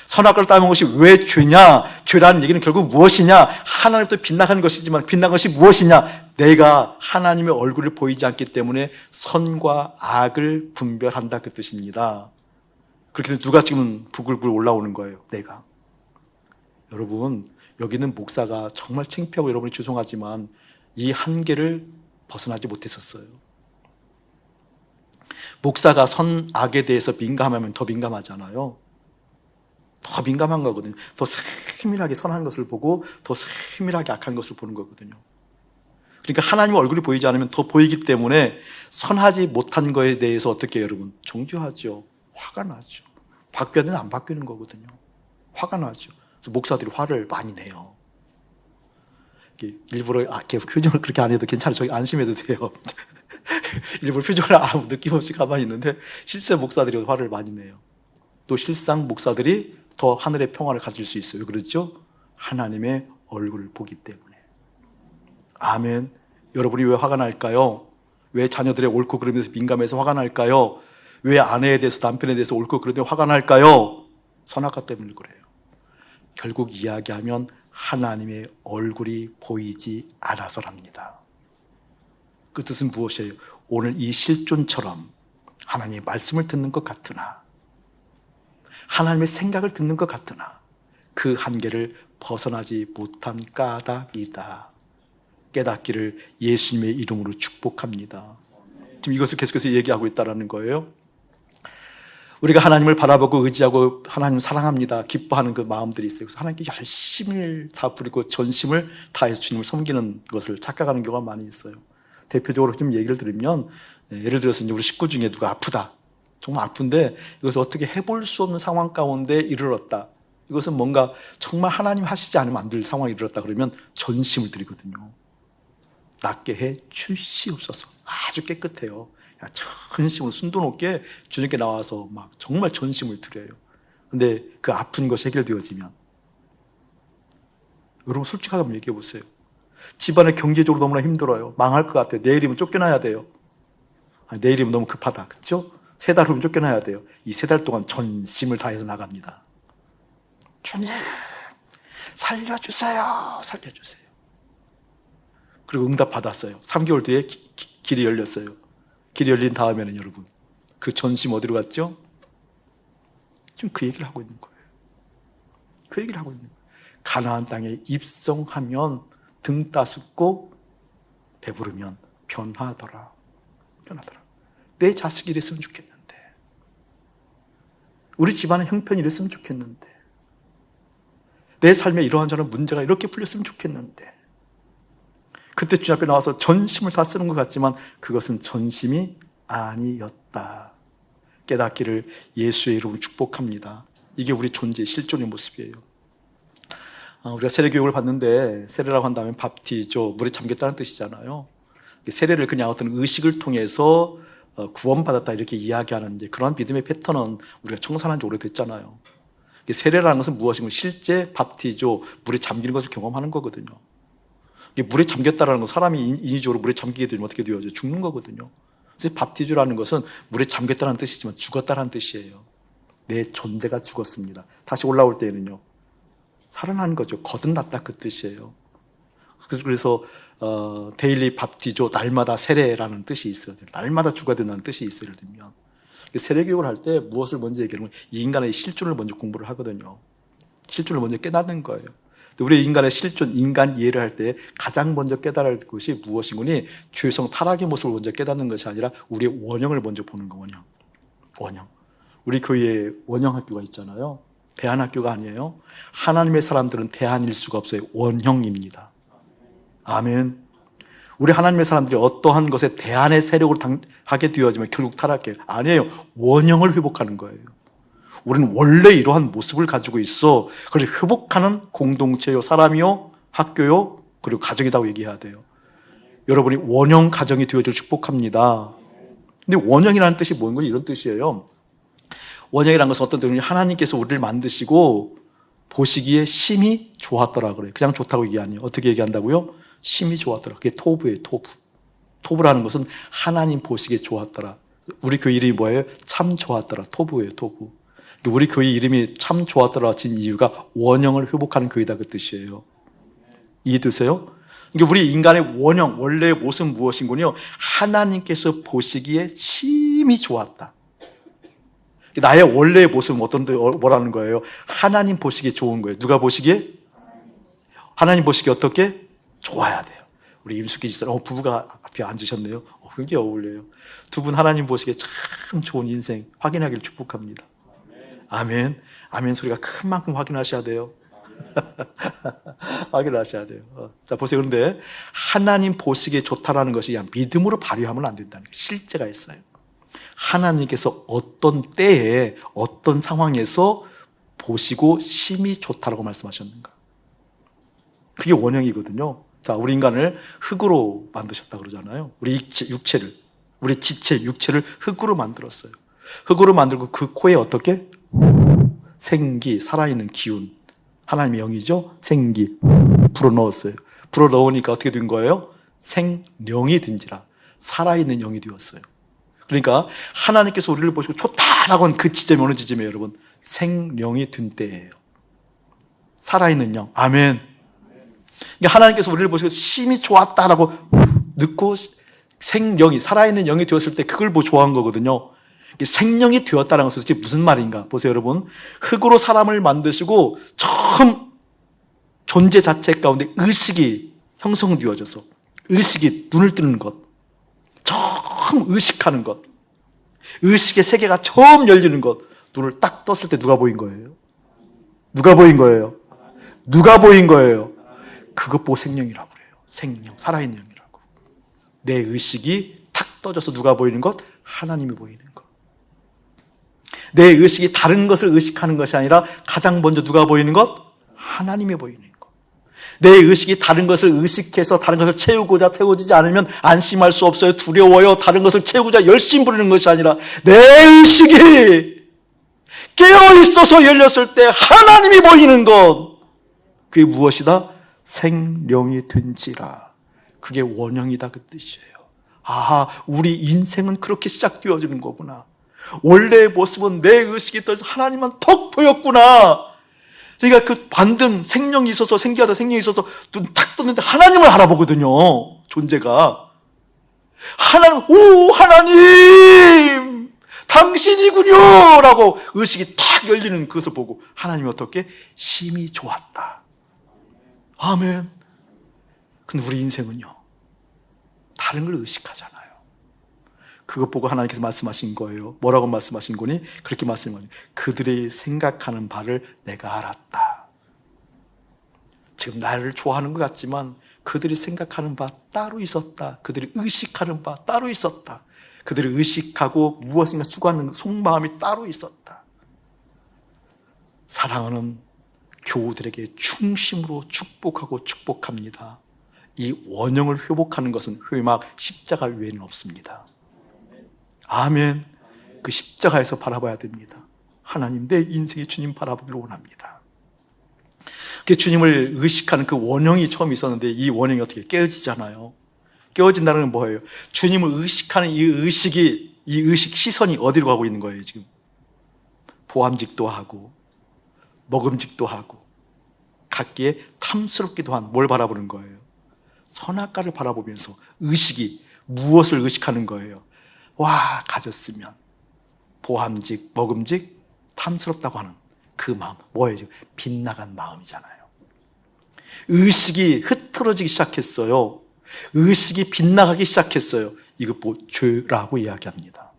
선악과를 따먹은 것이 왜 죄냐? 죄라는 얘기는 결국 무엇이냐? 하나님부터 빗나간 것이지만 빗나간 것이 무엇이냐? 내가 하나님의 얼굴을 보이지 않기 때문에 선과 악을 분별한다. 그 뜻입니다. 그렇게 되면 누가 지금 부글부글 올라오는 거예요? 내가. 여러분, 여기는 목사가 정말 창피하고 여러분이 죄송하지만 이 한계를 벗어나지 못했었어요. 목사가 선악에 대해서 민감하면 더 민감하잖아요. 더 민감한 거거든요. 더 세밀하게 선한 것을 보고 더 세밀하게 악한 것을 보는 거거든요. 그러니까 하나님의 얼굴이 보이지 않으면 더 보이기 때문에 선하지 못한 거에 대해서 어떻게 해요, 여러분? 정죄하죠. 화가 나죠. 바뀌어야 되는 안 바뀌는 거거든요. 화가 나죠. 그래서 목사들이 화를 많이 내요. 일부러 이렇게 표정을 그렇게 안 해도 괜찮아요. 저기 안심해도 돼요. 일부러 표정을 아무 느낌 없이 가만히 있는데 실제 목사들이 화를 많이 내요. 또 실상 목사들이 더 하늘의 평화를 가질 수 있어요. 그렇죠? 하나님의 얼굴을 보기 때문에. 아멘. 여러분이 왜 화가 날까요? 왜 자녀들의 옳고 그름에 대해서 민감해서 화가 날까요? 왜 아내에 대해서 남편에 대해서 옳고 그름에 화가 날까요? 선악과 때문에 그래요. 결국 이야기하면 하나님의 얼굴이 보이지 않아서랍니다. 그 뜻은 무엇이에요? 오늘 이 실존처럼 하나님의 말씀을 듣는 것 같으나, 하나님의 생각을 듣는 것 같으나 그 한계를 벗어나지 못한 까닭이다. 깨닫기를 예수님의 이름으로 축복합니다. 지금 이것을 계속해서 얘기하고 있다는 거예요. 우리가 하나님을 바라보고 의지하고 하나님 사랑합니다, 기뻐하는 그 마음들이 있어요. 그래서 하나님께 열심을 다 부리고 전심을 다해서 주님을 섬기는 것을 착각하는 경우가 많이 있어요. 대표적으로 좀 얘기를 드리면, 예를 들어서 이제 우리 식구 중에 누가 아프다, 정말 아픈데 이것을 어떻게 해볼 수 없는 상황 가운데 이르렀다, 이것은 뭔가 정말 하나님 하시지 않으면 안 될 상황에 이르렀다 그러면 전심을 드리거든요. 낫게 해 주시옵소서. 아주 깨끗해요. 전심으로 순도 높게 주님께 나와서 막 정말 전심을 드려요. 근데 그 아픈 것이 해결되어지면, 여러분 솔직하게 한번 얘기해 보세요. 집안에 경제적으로 너무나 힘들어요. 망할 것 같아요. 내일이면 쫓겨나야 돼요. 내일이면 너무 급하다, 그렇죠? 3달 후면 쫓겨나야 돼요. 이 3달 동안 전심을 다해서 나갑니다. 주님 살려주세요, 살려주세요. 그리고 응답 받았어요. 3개월 뒤에 길이 열렸어요. 길이 열린 다음에는 여러분, 그 전심 어디로 갔죠? 지금 그 얘기를 하고 있는 거예요. 그 얘기를 하고 있는 거예요. 가나안 땅에 입성하면 등 따숩고 배부르면 변하더라. 변하더라. 내 자식이 이랬으면 좋겠는데, 우리 집안의 형편이 이랬으면 좋겠는데, 내 삶에 이러한저런 문제가 이렇게 풀렸으면 좋겠는데, 그때 주님 앞에 나와서 전심을 다 쓰는 것 같지만 그것은 전심이 아니었다. 깨닫기를 예수의 이름으로 축복합니다. 이게 우리 존재의 실존의 모습이에요. 우리가 세례교육을 받는데, 세례라고 한다면 밥티죠, 물에 잠겼다는 뜻이잖아요. 세례를 그냥 어떤 의식을 통해서 구원받았다 이렇게 이야기하는 그런 믿음의 패턴은 우리가 청산한 지 오래됐잖아요. 세례라는 것은 무엇이고, 실제 밥티죠, 물에 잠기는 것을 경험하는 거거든요. 물에 잠겼다는 건, 사람이 인위적으로 물에 잠기게 되면 어떻게 되어요? 죽는 거거든요. 그래서 밥티주라는 것은 물에 잠겼다는 뜻이지만 죽었다는 뜻이에요. 내 존재가 죽었습니다. 다시 올라올 때에는요, 살아나는 거죠. 거듭났다, 그 뜻이에요. 그래서 데일리 밥티조, 날마다 세례라는 뜻이 있어요. 날마다 죽어야 된다는 뜻이 있어요. 예를 들면 세례 교육을 할 때 무엇을 먼저 얘기하면, 이 인간의 실존을 먼저 공부를 하거든요. 실존을 먼저 깨닫는 거예요. 우리 인간의 실존, 인간 이해를 할 때 가장 먼저 깨달아야 할 것이 무엇이고니, 죄성 타락의 모습을 먼저 깨닫는 것이 아니라 우리의 원형을 먼저 보는 거. 원형. 우리 교회에 원형학교가 있잖아요. 대안학교가 아니에요. 하나님의 사람들은 대안일 수가 없어요. 원형입니다. 아멘. 우리 하나님의 사람들이 어떠한 것에 대안의 세력을 하게 되어지면 결국 타락해요. 아니에요. 원형을 회복하는 거예요. 우리는 원래 이러한 모습을 가지고 있어. 그래서 회복하는 공동체요, 사람이요, 학교요, 그리고 가정이라고 얘기해야 돼요. 여러분이 원형 가정이 되어질 축복합니다. 근데 원형이라는 뜻이 뭔 거니? 이런 뜻이에요. 원형이라는 것은 어떤 뜻이냐면, 하나님께서 우리를 만드시고 보시기에 심히 좋았더라 그래요. 그냥 좋다고 얘기 아니에요. 어떻게 얘기한다고요? 심히 좋았더라. 그게 토부예요, 토부. 토부라는 것은 하나님 보시기에 좋았더라. 우리 교회 이름이 뭐예요? 참 좋았더라. 토부예요, 토부. 우리 교회 이름이 참 좋았더라 진 이유가 원형을 회복하는 교회다, 그 뜻이에요. 이해되세요? 그러니까 우리 인간의 원형, 원래의 모습은 무엇인군요? 하나님께서 보시기에 심히 좋았다. 나의 원래의 모습은 뭐라는 거예요? 하나님 보시기에 좋은 거예요. 누가 보시기에? 하나님 보시기에 어떻게? 좋아야 돼요. 우리 임숙기 집사님, 부부가 앞에 앉으셨네요. 굉장히 어울려요. 두 분 하나님 보시기에 참 좋은 인생 확인하기를 축복합니다. 아멘. 아멘 소리가 큰 만큼 확인하셔야 돼요. 확인하셔야 돼요. 자, 보세요. 그런데 하나님 보시기에 좋다라는 것이 그냥 믿음으로 발휘하면 안 된다는 게 실제가 있어요. 하나님께서 어떤 때에 어떤 상황에서 보시고 심히 좋다라고 말씀하셨는가? 그게 원형이거든요. 자, 우리 인간을 흙으로 만드셨다 그러잖아요. 우리 육체를, 우리 지체, 육체를 흙으로 만들었어요. 흙으로 만들고 그 코에 어떻게? 생기, 살아있는 기운. 하나님의 영이죠? 생기. 불어넣었어요. 불어 넣으니까 어떻게 된 거예요? 생령이 된지라. 살아있는 영이 되었어요. 그러니까 하나님께서 우리를 보시고 좋다라고 한 그 지점이 어느 지점이에요, 여러분? 생령이 된 때예요. 살아있는 영. 아멘. 그러니까 하나님께서 우리를 보시고 심히 좋았다라고 듣고 생령이, 살아있는 영이 되었을 때 그걸 보고 좋아한 거거든요. 생령이 되었다는 것은 도대체 무슨 말인가? 보세요, 여러분. 흑으로 사람을 만드시고 처음 존재 자체 가운데 의식이 형성되어져서 의식이 눈을 뜨는 것, 처음 의식하는 것, 의식의 세계가 처음 열리는 것, 눈을 딱 떴을 때 누가 보인 거예요? 누가 보인 거예요? 누가 보인 거예요? 그것 보고 생명이라고 그래요. 생명, 살아있는 영이라고. 내 의식이 탁 떠져서 누가 보이는 것? 하나님이 보이는 것. 내 의식이 다른 것을 의식하는 것이 아니라 가장 먼저 누가 보이는 것? 하나님이 보이는 것. 내 의식이 다른 것을 의식해서 다른 것을 채우지 않으면 안심할 수 없어요. 두려워요. 다른 것을 채우고자 열심히 부르는 것이 아니라 내 의식이 깨어있어서 열렸을 때 하나님이 보이는 것. 그게 무엇이다? 생령이 된지라. 그게 원형이다 그 뜻이에요. 아, 우리 인생은 그렇게 시작되어지는 거구나. 원래의 모습은 내 의식이 떠서 하나님만 턱 보였구나. 그러니까 그 반등 생명이 있어서 생기하다 생명이 있어서 눈 탁 떴는데 하나님을 알아보거든요. 존재가. 하나님 당신이군요 라고 의식이 탁 열리는 그것을 보고 하나님이 어떻게? 심히 좋았다. 아멘. 근데 우리 인생은요, 다른 걸 의식하잖아요. 그것 보고 하나님께서 말씀하신 거예요. 뭐라고 말씀하신 거니? 그렇게 말씀하신 거니? 그들이 생각하는 바를 내가 알았다. 지금 나를 좋아하는 것 같지만 그들이 생각하는 바 따로 있었다. 그들이 의식하는 바 따로 있었다. 그들이 의식하고 무엇인가 추구하는 속마음이 따로 있었다. 사랑하는 교우들에게 충심으로 축복하고 축복합니다. 이 원형을 회복하는 것은 회막 십자가 외에는 없습니다. 아멘. 그 십자가에서 바라봐야 됩니다. 하나님, 내 인생의 주님 바라보기를 원합니다. 그 주님을 의식하는 그 원형이 처음 있었는데 이 원형이 어떻게 깨어지잖아요. 깨어진다는 건 뭐예요? 주님을 의식하는 이 의식 시선이 어디로 가고 있는 거예요, 지금? 보암직도 하고 먹음직도 하고 각기에 탐스럽기도 한 뭘 바라보는 거예요? 선악과를 바라보면서 의식이 무엇을 의식하는 거예요? 와, 가졌으면 보암직, 먹음직, 탐스럽다고 하는 그 마음, 뭐예요? 빗나간 마음이잖아요. 의식이 흐트러지기 시작했어요. 의식이 빗나가기 시작했어요. 이것 보고 죄라고 이야기합니다.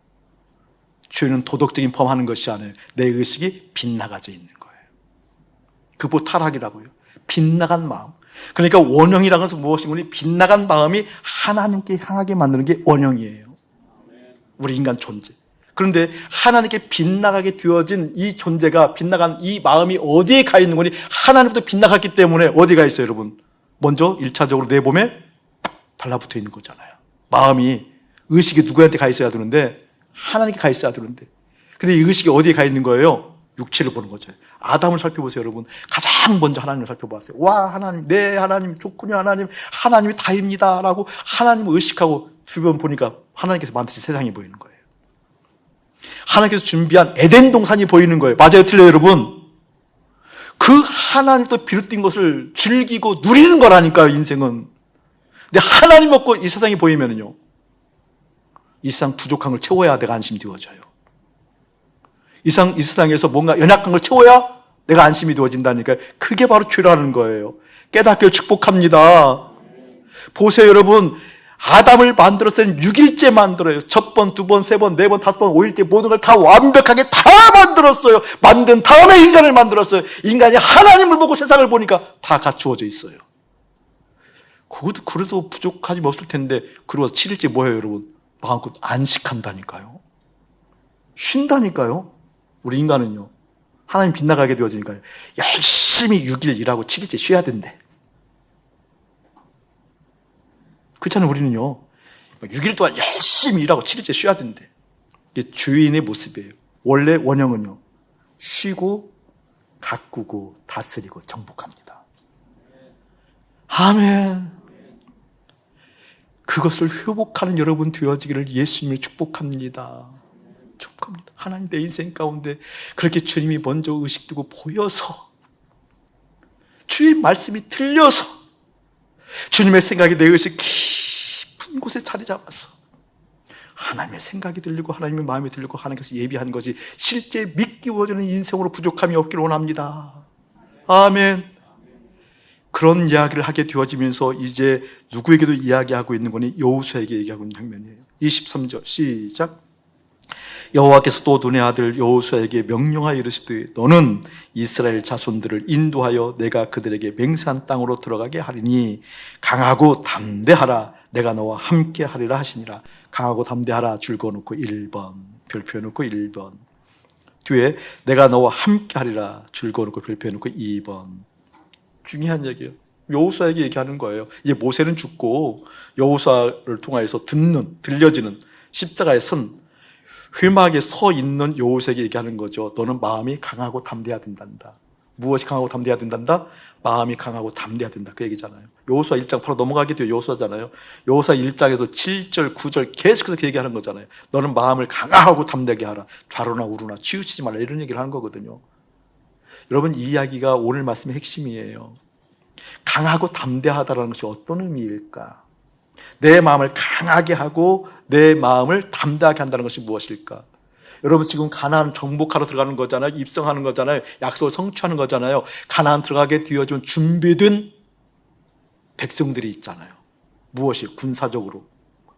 죄는 도덕적인 범하는 것이 아니에요. 내 의식이 빗나가져 있는 거예요. 그거 타락이라고요. 빗나간 마음. 그러니까 원형이라는 것은 무엇인가? 빗나간 마음이 하나님께 향하게 만드는 게 원형이에요. 우리 인간 존재. 그런데 하나님께 빗나가게 되어진 이 존재가, 빗나간 이 마음이 어디에 가 있는 거니? 하나님부터 빗나갔기 때문에 어디가 있어요, 여러분? 먼저 1차적으로 내 몸에 달라붙어 있는 거잖아요. 마음이, 의식이 누구한테 가 있어야 되는데 하나님께 가 있어야 되는데, 근데 이 의식이 어디에 가 있는 거예요? 육체를 보는 거죠. 아담을 살펴보세요, 여러분. 가장 먼저 하나님을 살펴봤어요. 와, 하나님, 네, 하나님, 좋군요, 하나님, 하나님이 다입니다 라고 하나님을 의식하고 주변 보니까 하나님께서 만드신 세상이 보이는 거예요. 하나님께서 준비한 에덴 동산이 보이는 거예요. 맞아요, 틀려요, 여러분? 그 하나님도 비롯된 것을 즐기고 누리는 거라니까요, 인생은. 근데 하나님 없고 이 세상이 보이면은요, 이 세상 부족한 걸 채워야 내가 안심이 되어져요. 이 세상에서 뭔가 연약한 걸 채워야 내가 안심이 되어진다니까요. 그게 바로 죄라는 거예요. 깨닫기를 축복합니다. 보세요, 여러분. 아담을 만들었을 때는 6일째 만들어요. 첫 번, 두 번, 세 번, 네 번, 다섯 번, 5일째 모든 걸 다 완벽하게 다 만들었어요. 만든 다음에 인간을 만들었어요. 인간이 하나님을 보고 세상을 보니까 다 갖추어져 있어요. 그것도 그래도 부족하지 없을 텐데, 그러고 7일째 뭐예요, 여러분? 마음껏 안식한다니까요. 쉰다니까요. 우리 인간은요, 하나님 빗나가게 되어지니까요, 열심히 6일 일하고 7일째 쉬어야 된대. 그렇잖아요. 우리는요, 6일 동안 열심히 일하고 7일째 쉬어야 된대. 이게 죄인의 모습이에요. 원래 원형은요, 쉬고 가꾸고 다스리고 정복합니다. 아멘. 그것을 회복하는 여러분 되어지기를 예수님을 축복합니다. 축복합니다. 하나님 내 인생 가운데 그렇게 주님이 먼저 의식되고 보여서, 주의 말씀이 들려서, 주님의 생각이 내 의식 깊은 곳에 자리 잡아서 하나님의 생각이 들리고 하나님의 마음이 들리고 하나님께서 예비한 것이 실제 믿기 원하는 인생으로 부족함이 없기를 원합니다. 아멘. 그런 이야기를 하게 되어지면서 이제 누구에게도 이야기하고 있는 거니? 여호수아에게 얘기하고 있는 장면이에요. 23절 시작. 여호와께서 또 눈의 아들 여호수아에게 명령하여 이르시되 너는 이스라엘 자손들을 인도하여 내가 그들에게 맹세한 땅으로 들어가게 하리니 강하고 담대하라, 내가 너와 함께 하리라 하시니라. 강하고 담대하라 줄 그어놓고 1번, 별표 해놓고 1번. 뒤에 내가 너와 함께 하리라 줄 그어놓고 별표 해놓고 2번. 중요한 얘기예요. 여호수아에게 얘기하는 거예요. 이제 모세는 죽고 여호수아를 통하여서 들려지는 십자가에 선 회막에 서 있는 여호수아에게 얘기하는 거죠. 너는 마음이 강하고 담대해야 된단다. 무엇이 강하고 담대해야 된단다? 마음이 강하고 담대해야 된다. 그 얘기잖아요. 여호수아 1장 바로 넘어가게 돼요. 여호수아잖아요. 여호수아 1장에서 7절, 9절 계속해서 그 얘기하는 거잖아요. 너는 마음을 강하고 담대하게 하라. 좌로나 우로나 치우치지 말라. 이런 얘기를 하는 거거든요. 여러분, 이 이야기가 오늘 말씀의 핵심이에요. 강하고 담대하다라는 것이 어떤 의미일까? 내 마음을 강하게 하고 내 마음을 담대하게 한다는 것이 무엇일까? 여러분, 지금 가나안 정복하러 들어가는 거잖아요. 입성하는 거잖아요. 약속을 성취하는 거잖아요. 가나안 들어가게 되어준 준비된 백성들이 있잖아요. 무엇이? 군사적으로,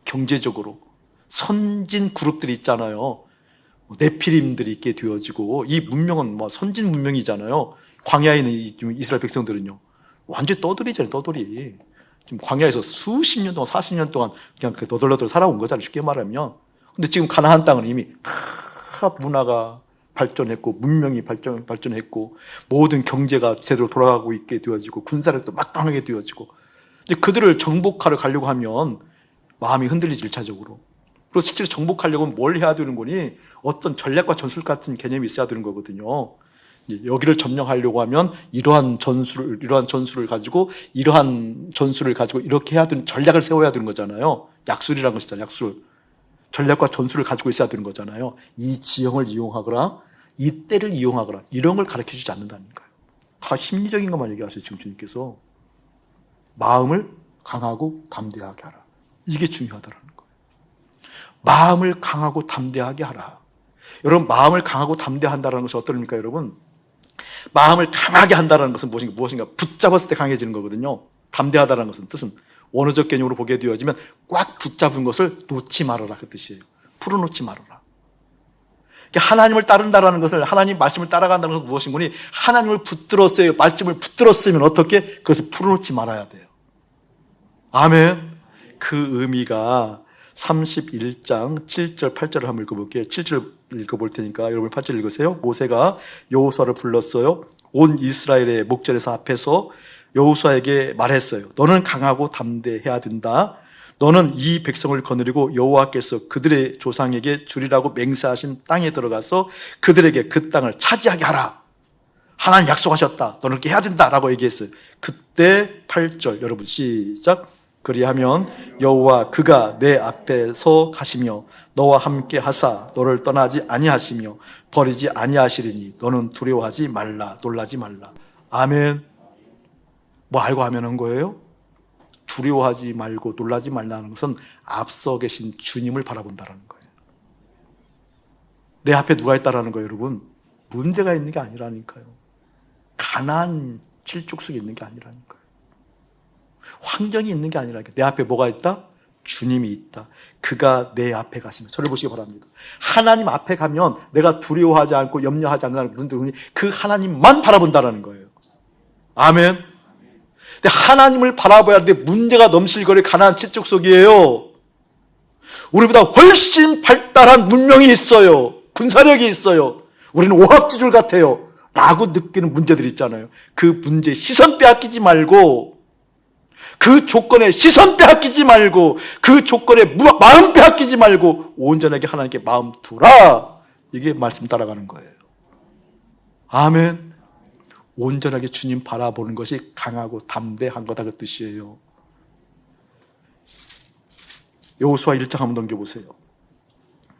경제적으로 선진 그룹들이 있잖아요. 네피림들이 있게 되어지고, 이 문명은 선진 문명이잖아요. 광야에 있는 이스라엘 백성들은요, 완전 떠돌이잖아요. 떠돌이. 지금 광야에서 수십 년 동안, 40년 동안 그냥 너덜너덜 살아온 거잖아요. 쉽게 말하면. 근데 지금 가나안 땅은 이미 문화가 발전했고, 문명이 발전했고, 모든 경제가 제대로 돌아가고 있게 되어지고, 군사력도 막강하게 되어지고, 이제 그들을 정복하러 가려고 하면 마음이 흔들리지, 일차적으로. 그리고 실제로 정복하려면 뭘 해야 되는 거니? 어떤 전략과 전술 같은 개념이 있어야 되는 거거든요. 여기를 점령하려고 하면 이러한 전술을 가지고 이렇게 해야 되는, 전략을 세워야 되는 거잖아요. 약술이라는 것이잖아요. 약술. 전략과 전술을 가지고 있어야 되는 거잖아요. 이 지형을 이용하거나 이 때를 이용하거나 이런 걸 가르쳐주지 않는다니까요. 다 심리적인 것만 얘기하세요. 지금 주님께서. 마음을 강하고 담대하게 하라. 이게 중요하다라는 거예요. 마음을 강하고 담대하게 하라. 여러분, 마음을 강하고 담대한다는 것은 어떤 의미입니까, 여러분? 마음을 강하게 한다는 것은 무엇인가? 붙잡았을 때 강해지는 거거든요. 담대하다는 것은 뜻은 원어적 개념으로 보게 되어지면 꽉 붙잡은 것을 놓지 말아라, 그 뜻이에요. 풀어놓지 말아라. 하나님을 따른다는 것을, 하나님 말씀을 따라간다는 것은 무엇인 거니? 하나님을 붙들었어요. 말씀을 붙들었으면 어떻게? 그것을 풀어놓지 말아야 돼요. 아멘. 그 의미가 31장 7절 8절을 한번 읽어볼게요. 7절 읽어볼 테니까 여러분 8절 읽으세요. 모세가 여호수아를 불렀어요. 온 이스라엘의 목전에서 앞에서 여호수아에게 말했어요. 너는 강하고 담대해야 된다. 너는 이 백성을 거느리고 여호와께서 그들의 조상에게 주리라고 맹세하신 땅에 들어가서 그들에게 그 땅을 차지하게 하라. 하나님 약속하셨다. 너는 그렇게 해야 된다라고 얘기했어요. 그때 8절 여러분 시작. 그리하면 여호와 그가 내 앞에서 가시며 너와 함께 하사 너를 떠나지 아니하시며 버리지 아니하시리니 너는 두려워하지 말라, 놀라지 말라. 아멘. 뭐 알고 하면은 거예요? 두려워하지 말고 놀라지 말라는 것은 앞서 계신 주님을 바라본다는 거예요. 내 앞에 누가 있다라는 거예요, 여러분? 문제가 있는 게 아니라니까요. 가나안 칠족 속에 있는 게 아니라니까요. 환경이 있는 게 아니라니까요. 내 앞에 뭐가 있다? 주님이 있다. 그가 내 앞에 가시면, 저를 보시기 바랍니다. 하나님 앞에 가면 내가 두려워하지 않고 염려하지 않는다는 분들은 그 하나님만 바라본다는 거예요. 아멘. 근데 하나님을 바라봐야 하는데 문제가 넘실거리 가나안 칠족 속이에요. 우리보다 훨씬 발달한 문명이 있어요. 군사력이 있어요. 우리는 오합지졸 같아요 라고 느끼는 문제들이 있잖아요. 그 문제에 시선 빼앗기지 말고, 그 조건에 시선 빼앗기지 말고, 그 조건에 마음 빼앗기지 말고 온전하게 하나님께 마음 두라. 이게 말씀 따라가는 거예요. 아멘. 온전하게 주님 바라보는 것이 강하고 담대한 거다 그 뜻이에요. 여호수아 1장 한번 넘겨보세요.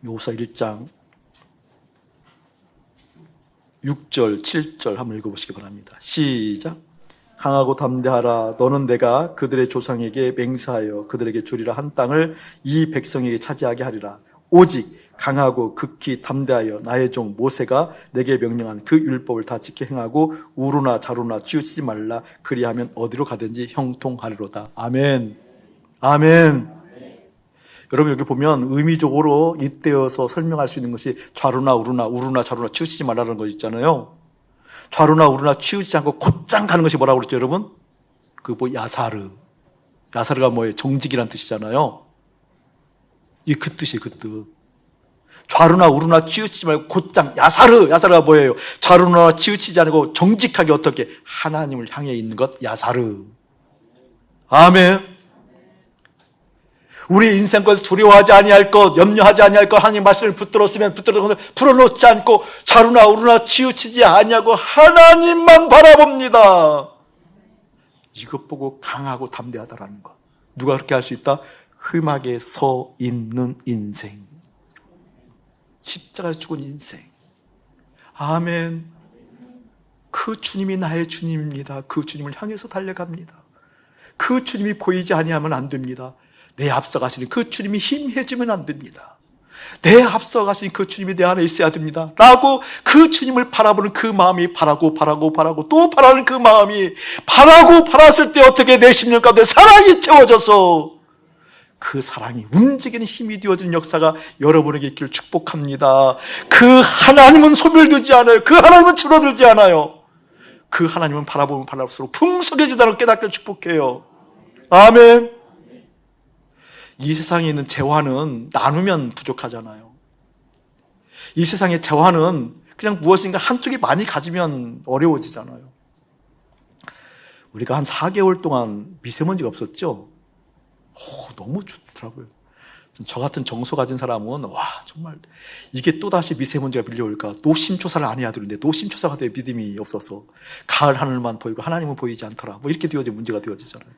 여호수아 1장 6절, 7절 한번 읽어보시기 바랍니다. 시작. 강하고 담대하라. 너는 내가 그들의 조상에게 맹세하여 그들에게 주리라 한 땅을 이 백성에게 차지하게 하리라. 오직 강하고 극히 담대하여 나의 종 모세가 내게 명령한 그 율법을 다 지켜 행하고 우루나 자루나 치우치지 말라. 그리하면 어디로 가든지 형통하리로다. 아멘. 아멘. 여러분 여기 보면 의미적으로 잇대어서 설명할 수 있는 것이 좌루나 우루나 자루나 치우치지 말라는 거 있잖아요. 좌루나 우루나 치우치지 않고 곧장 가는 것이 뭐라고 그랬죠 여러분? 그 뭐 야사르. 야사르가 뭐예요? 정직이란 뜻이잖아요. 그 뜻이에요. 그 뜻. 좌루나 우루나 치우치지 말고 곧장 야사르. 야사르가 뭐예요? 좌루나 치우치지 않고 정직하게 어떻게 하나님을 향해 있는 것 야사르. 아멘. 우리 인생 것 두려워하지 아니할 것, 염려하지 아니할 것, 하나님 말씀을 붙들었으면 풀어놓지 않고 자루나 우루나 치우치지 아니하고 하나님만 바라봅니다. 이것 보고 강하고 담대하다라는 것. 누가 그렇게 할 수 있다? 흠하게 서 있는 인생. 십자가에 죽은 인생. 아멘. 그 주님이 나의 주님입니다. 그 주님을 향해서 달려갑니다. 그 주님이 보이지 아니하면 안 됩니다. 내 앞서 가시는 그 주님이 희미해지면 안 됩니다. 내 앞서 가시는 그 주님이 내 안에 있어야 됩니다. 라고 그 주님을 바라보는 그 마음이 바라고 또 바라는 그 마음이 바랐을 때 어떻게 내 심령 가운데 사랑이 채워져서 그 사랑이 움직이는 힘이 되어지는 역사가 여러분에게 있기를 축복합니다. 그 하나님은 소멸되지 않아요. 그 하나님은 줄어들지 않아요. 그 하나님은 바라보면 바라볼수록 풍성해지다는 깨닫기를 축복해요. 아멘. 이 세상에 있는 재화는 나누면 부족하잖아요. 이 세상의 재화는 그냥 무엇인가 한쪽이 많이 가지면 어려워지잖아요. 우리가 한 4개월 동안 미세먼지가 없었죠? 너무 좋더라고요. 저 같은 정서 가진 사람은 와 정말 이게 또다시 미세먼지가 밀려올까 노심초사를 안 해야 되는데 노심초사가 될 믿음이 없어서 가을 하늘만 보이고 하나님은 보이지 않더라 뭐 이렇게 되어진 문제가 되어지잖아요.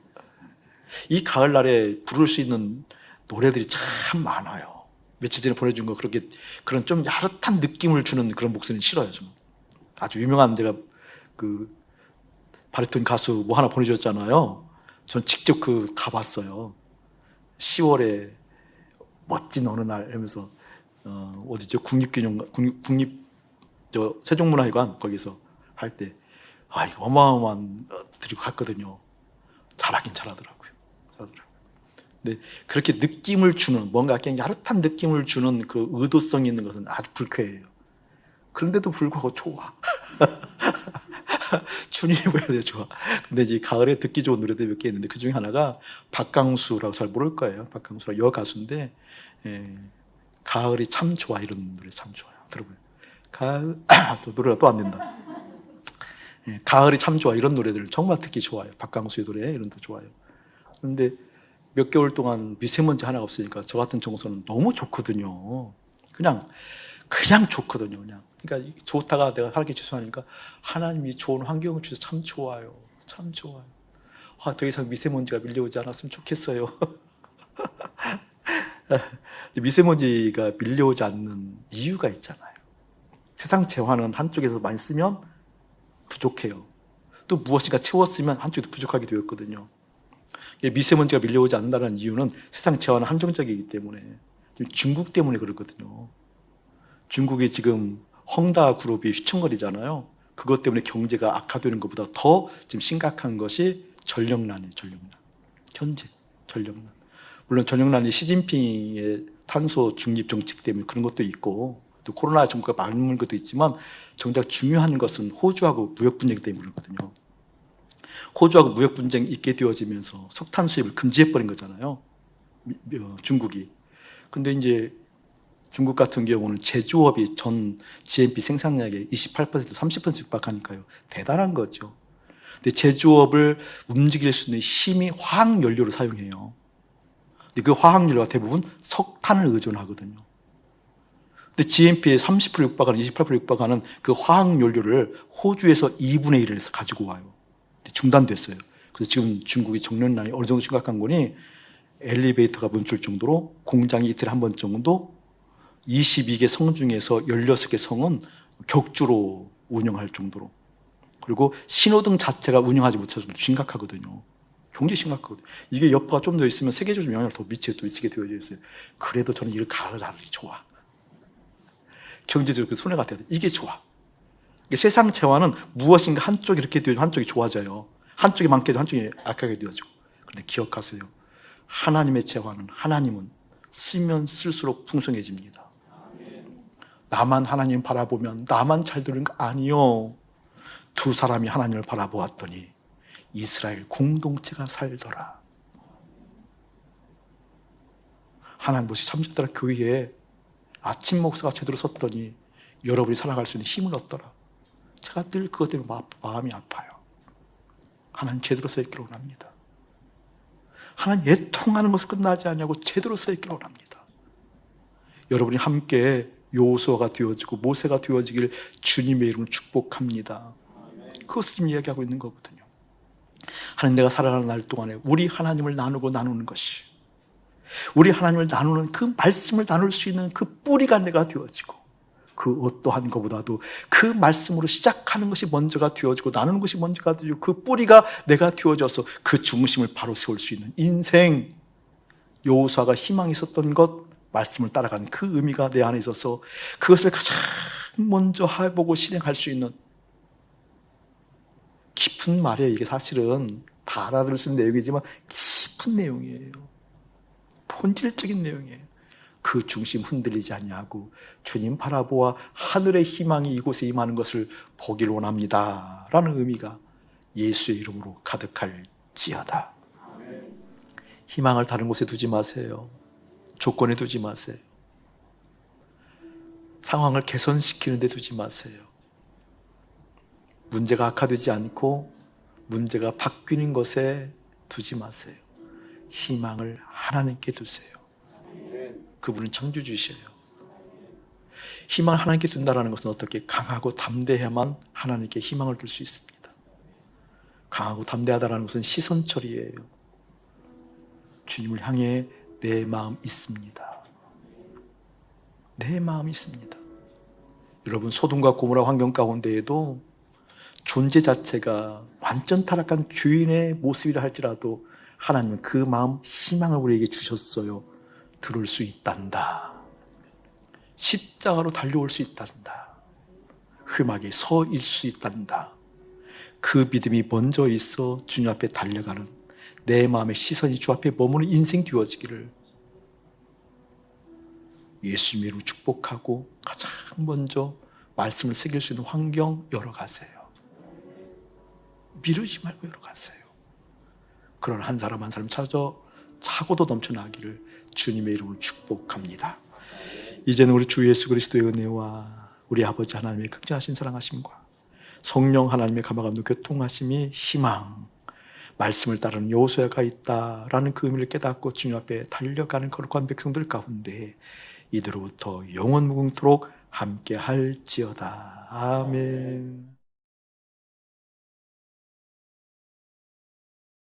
이 가을날에 부를 수 있는 노래들이 참 많아요. 며칠 전에 보내준 거 그런 좀 야릇한 느낌을 주는 그런 목소리는 싫어요. 좀 아주 유명한 제가 그 바리톤 가수 뭐 하나 보내줬잖아요. 전 직접 가봤어요. 10월에 멋진 어느 날 이러면서 어디죠? 세종문화회관 거기서 할 때 이거 어마어마한 드리고 갔거든요. 잘하긴 잘하더라고요. 근데 그렇게 느낌을 주는 뭔가 그냥 야릇한 느낌을 주는 그 의도성이 있는 것은 아주 불쾌해요. 그런데도 불구하고 좋아. 주님이 보여도 좋아. 근데 이제 가을에 듣기 좋은 노래들 몇 개 있는데 그 중에 하나가 박강수라고 잘 모를 거예요. 박강수라 여가수인데 가을이 참 좋아 이런 노래 참 좋아요. 들어봐요. 가을 또 노래가 또 안 된다. 가을이 참 좋아 이런 노래들 정말 듣기 좋아요. 박강수의 노래 이런 도 좋아요. 그런데 몇 개월 동안 미세먼지 하나가 없으니까 저 같은 정서는 너무 좋거든요. 그냥 좋거든요. 그러니까 좋다가 내가 하나님께 죄송하니까 하나님이 좋은 환경을 주셔서 참 좋아요. 참 좋아요. 더 이상 미세먼지가 밀려오지 않았으면 좋겠어요. 미세먼지가 밀려오지 않는 이유가 있잖아요. 세상 재화는 한쪽에서 많이 쓰면 부족해요. 또 무엇인가 채웠으면 한쪽에도 부족하게 되었거든요. 미세먼지가 밀려오지 않는다는 이유는 세상 재화는 한정적이기 때문에 중국 때문에 그렇거든요. 중국이 지금 헝다 그룹이 휘청거리잖아요. 그것 때문에 경제가 악화되는 것보다 더 지금 심각한 것이 전력난이에요. 현재 전력난. 물론 전력난이 시진핑의 탄소 중립 정책 때문에 그런 것도 있고 또 코로나 정부가 막는 것도 있지만 정작 중요한 것은 호주하고 무역 분쟁 때문에 그렇거든요. 호주하고 무역 분쟁이 있게 되어지면서 석탄 수입을 금지해버린 거잖아요. 중국이. 근데 이제 중국 같은 경우는 제조업이 전 GNP 생산량의 28% 30% 육박하니까요. 대단한 거죠. 근데 제조업을 움직일 수 있는 힘이 화학연료를 사용해요. 근데 그 화학연료가 대부분 석탄을 의존하거든요. 근데 GNP에 30% 육박하는 28% 육박하는 그 화학 연료를 호주에서 2분의 1을 가지고 와요. 중단됐어요. 그래서 지금 중국이 정년난이 어느 정도 심각한 거니 엘리베이터가 멈출 정도로 공장이 이틀에 한 번 정도 22개 성 중에서 16개 성은 격주로 운영할 정도로, 그리고 신호등 자체가 운영하지 못해서 심각하거든요. 굉장히 심각하거든요. 이게 여파가 좀 더 있으면 세계적인 영향을 더 미치게 되어져 있어요. 그래도 저는 이걸 가을하는 게 좋아. 경제적으로 손해가 돼야 돼. 이게 좋아. 세상 재화는 무엇인가 한쪽이 이렇게 되어지고 한쪽이 좋아져요. 한쪽이 많게 되고 한쪽이 악하게 되어지고. 그런데 기억하세요. 하나님의 재화는, 하나님은 쓰면 쓸수록 풍성해집니다. 나만 하나님 바라보면 나만 잘 되는 거 아니요. 두 사람이 하나님을 바라보았더니 이스라엘 공동체가 살더라. 하나님 것이 참좋더라. 교회에 아침 목사가 제대로 섰더니 여러분이 살아갈 수 있는 힘을 얻더라. 제가 늘 그것 때문에 마음이 아파요. 하나님 제대로 서 있기를 원합니다. 하나님 애통하는 것을 끝나지 않냐고 제대로 서 있기를 원합니다. 여러분이 함께 여호수아가 되어지고 모세가 되어지길 주님의 이름으로 축복합니다. 그것을 지금 이야기하고 있는 거거든요. 하나님, 내가 살아가는 날 동안에 우리 하나님을 나누는 것이, 우리 하나님을 나누는 그 말씀을 나눌 수 있는 그 뿌리가 내가 되어지고, 그 어떠한 것보다도 그 말씀으로 시작하는 것이 먼저가 되어지고 나누는 것이 먼저가 되어지고 그 뿌리가 내가 되어져서 그 중심을 바로 세울 수 있는 인생, 여호수아가 희망이 있었던 것, 말씀을 따라가는 그 의미가 내 안에 있어서 그것을 가장 먼저 해보고 실행할 수 있는 깊은 말이에요. 이게 사실은 다 알아들을 수 있는 내용이지만 깊은 내용이에요. 본질적인 내용이에요. 그 중심 흔들리지 아니하고 주님 바라보아 하늘의 희망이 이곳에 임하는 것을 보기를 원합니다 라는 의미가 예수의 이름으로 가득할지어다. 희망을 다른 곳에 두지 마세요. 조건에 두지 마세요. 상황을 개선시키는 데 두지 마세요. 문제가 악화되지 않고 문제가 바뀌는 것에 두지 마세요. 희망을 하나님께 두세요. 그분은 창조주시에요. 희망을 하나님께 둔다는 것은 어떻게 강하고 담대해야만 하나님께 희망을 줄 수 있습니다. 강하고 담대하다는 것은 시선 처리예요. 주님을 향해 내 마음 있습니다. 내 마음 있습니다. 여러분, 소돔과 고모라 환경 가운데에도 존재 자체가 완전 타락한 죄인의 모습이라 할지라도 하나님은 그 마음, 희망을 우리에게 주셨어요. 들을 수 있단다. 십자가로 달려올 수 있단다. 흠하게 서 있을 수 있단다. 그 믿음이 먼저 있어 주님 앞에 달려가는 내 마음의 시선이 주 앞에 머무는 인생 되어지기를 예수님의 이름으로 축복하고 가장 먼저 말씀을 새길 수 있는 환경 열어가세요. 미루지 말고 열어가세요. 그런 한 사람 한 사람 찾아 차고도 넘쳐나기를 주님의 이름으로 축복합니다. 이제는 우리 주 예수 그리스도의 은혜와 우리 아버지 하나님의 극진하신 사랑하심과 성령 하나님의 감화감동 교통하심이 희망, 말씀을 따르는 여호수아가 있다라는 그 의미를 깨닫고 주님 앞에 달려가는 거룩한 백성들 가운데 이대로부터 영원 무궁토록 함께 할지어다. 아멘.